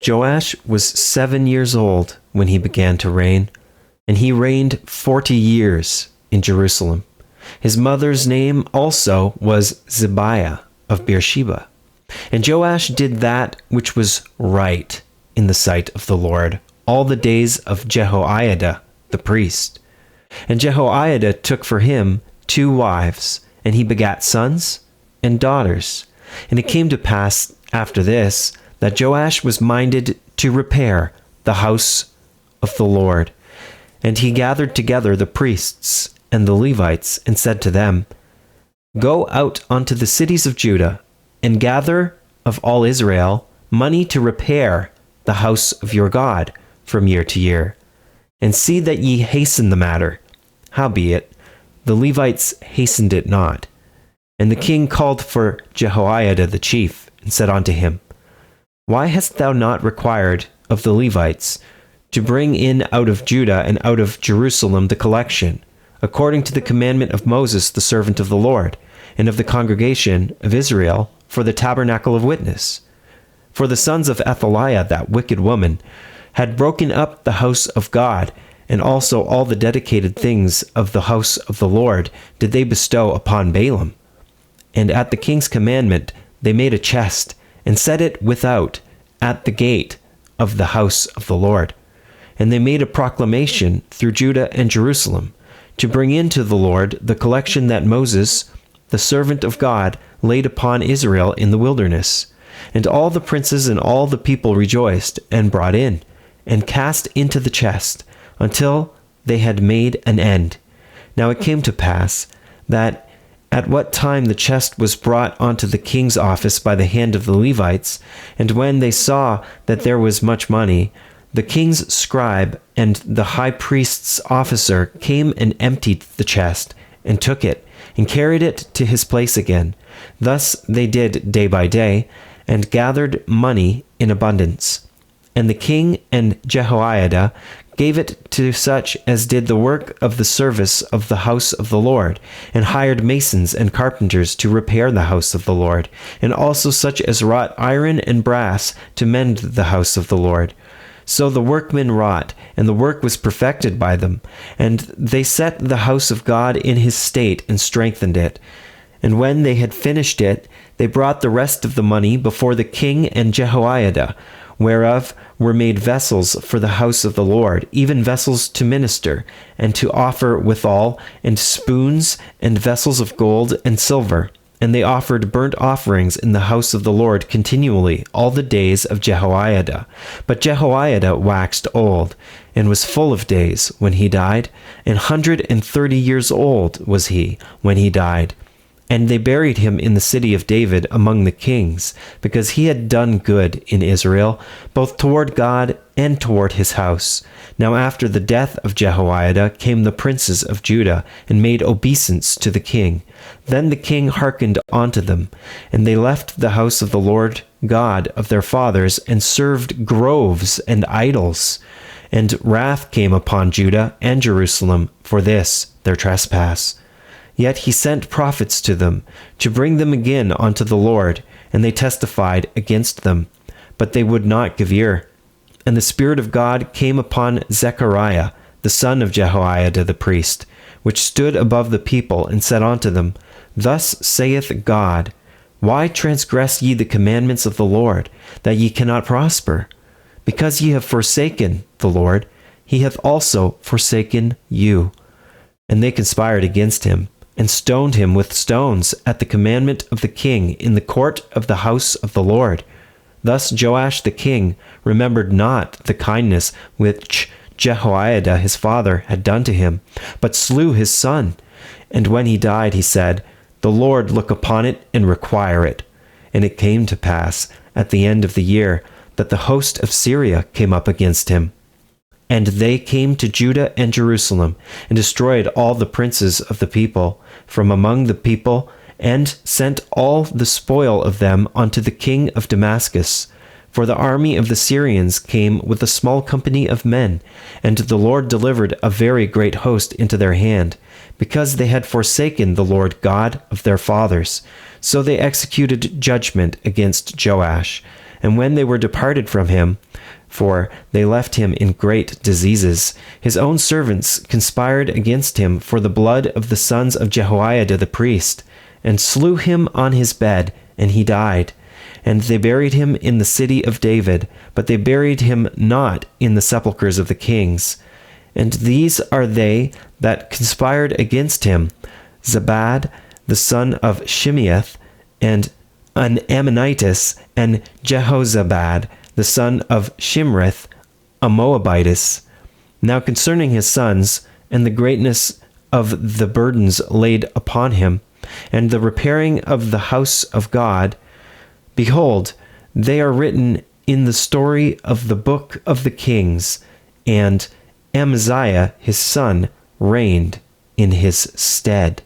Joash was 7 years old when he began to reign, and he reigned 40 years in Jerusalem. His mother's name also was Zibiah of Beersheba. And Joash did that which was right in the sight of the Lord all the days of Jehoiada the priest. And Jehoiada took for him 2 wives, and he begat sons and daughters. And it came to pass after this that Joash was minded to repair the house of the Lord. And he gathered together the priests and the Levites, and said to them, Go out unto the cities of Judah, and gather of all Israel money to repair the house of your God from year to year, and see that ye hasten the matter. Howbeit, the Levites hastened it not. And the king called for Jehoiada the chief, and said unto him, Why hast thou not required of the Levites to bring in out of Judah and out of Jerusalem the collection, according to the commandment of Moses the servant of the Lord, and of the congregation of Israel, for the tabernacle of witness? For the sons of Athaliah, that wicked woman, had broken up the house of God, and also all the dedicated things of the house of the Lord did they bestow upon Balaam. And at the king's commandment they made a chest, and set it without, at the gate of the house of the Lord. And they made a proclamation through Judah and Jerusalem, to bring into the Lord the collection that Moses, the servant of God, laid upon Israel in the wilderness. And all the princes and all the people rejoiced, and brought in, and cast into the chest, until they had made an end. Now it came to pass, that at what time the chest was brought unto the king's office by the hand of the Levites, and when they saw that there was much money, the king's scribe and the high priest's officer came and emptied the chest, and took it, and carried it to his place again. Thus they did day by day, and gathered money in abundance. And the king and Jehoiada gave it to such as did the work of the service of the house of the Lord, and hired masons and carpenters to repair the house of the Lord, and also such as wrought iron and brass to mend the house of the Lord. So the workmen wrought, and the work was perfected by them, and they set the house of God in his state and strengthened it. And when they had finished it, they brought the rest of the money before the king and Jehoiada, whereof were made vessels for the house of the Lord, even vessels to minister, and to offer withal, and spoons, and vessels of gold and silver. And they offered burnt offerings in the house of the Lord continually all the days of Jehoiada. But Jehoiada waxed old, and was full of days when he died. 130 years old was he when he died. And they buried him in the city of David among the kings, because he had done good in Israel, both toward God and toward his house. Now after the death of Jehoiada came the princes of Judah, and made obeisance to the king. Then the king hearkened unto them, and they left the house of the Lord God of their fathers, and served groves and idols. And wrath came upon Judah and Jerusalem for this their trespass. Yet he sent prophets to them, to bring them again unto the Lord, and they testified against them, but they would not give ear. And the Spirit of God came upon Zechariah, the son of Jehoiada the priest, which stood above the people, and said unto them, Thus saith God, Why transgress ye the commandments of the Lord, that ye cannot prosper? Because ye have forsaken the Lord, he hath also forsaken you. And they conspired against him, and stoned him with stones at the commandment of the king in the court of the house of the Lord. Thus Joash the king remembered not the kindness which Jehoiada his father had done to him, but slew his son. And when he died, he said, The Lord look upon it and require it. And it came to pass at the end of the year that the host of Syria came up against him. And they came to Judah and Jerusalem, and destroyed all the princes of the people from among the people, and sent all the spoil of them unto the king of Damascus. For the army of the Syrians came with a small company of men, and the Lord delivered a very great host into their hand, because they had forsaken the Lord God of their fathers. So they executed judgment against Joash. And when they were departed from him, for they left him in great diseases, his own servants conspired against him for the blood of the sons of Jehoiada the priest, and slew him on his bed, and he died. And they buried him in the city of David, but they buried him not in the sepulchres of the kings. And these are they that conspired against him: Zabad, the son of Shimeath, and an Ammonitis, and Jehozabad, the son of Shimrith, a Moabitess. Now concerning his sons, and the greatness of the burdens laid upon him, and the repairing of the house of God, behold, they are written in the story of the book of the kings, and Amaziah his son reigned in his stead.